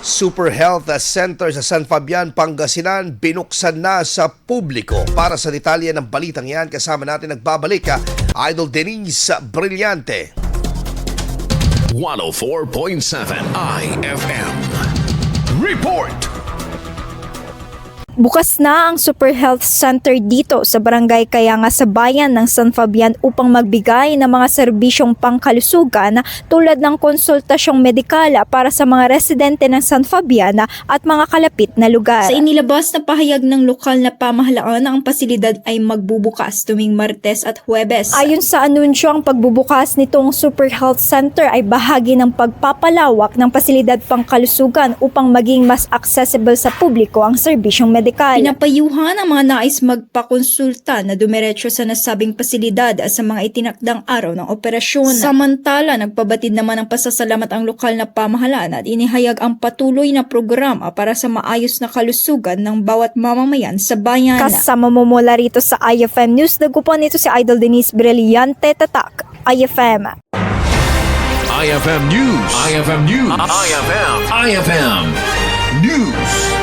Super Health Center sa San Fabian, Pangasinan, binuksan na sa publiko. Para sa detalye ng balitang yan, kasama natin nagbabalik Idol Denise Brillante. 104.7 IFM. Report! Bukas na ang Super Health Center dito sa Barangay Kayanga sa bayan ng San Fabian upang magbigay ng mga serbisyong pangkalusugan tulad ng konsultasyong medikal para sa mga residente ng San Fabian at mga kalapit na lugar. Sa inilabas na pahayag ng lokal na pamahalaan, ang pasilidad ay magbubukas tuwing Martes at Huwebes. Ayon sa anunsyo, ang pagbubukas nitong Super Health Center ay bahagi ng pagpapalawak ng pasilidad pangkalusugan upang maging mas accessible sa publiko ang serbisyong medikal. Pinapayuhan ang mga nais magpakonsulta na dumiretso sa nasabing pasilidad sa mga itinakdang araw ng operasyon. Samantala, nagpabatid naman ng pasasalamat ang lokal na pamahalaan at inihayag ang patuloy na programa para sa maayos na kalusugan ng bawat mamamayan sa bayan. Kasama mo mula rito sa IFM News, nagupan nito si Idol Denise Brillante, Tatak, IFM. IFM News. IFM News. IFM News.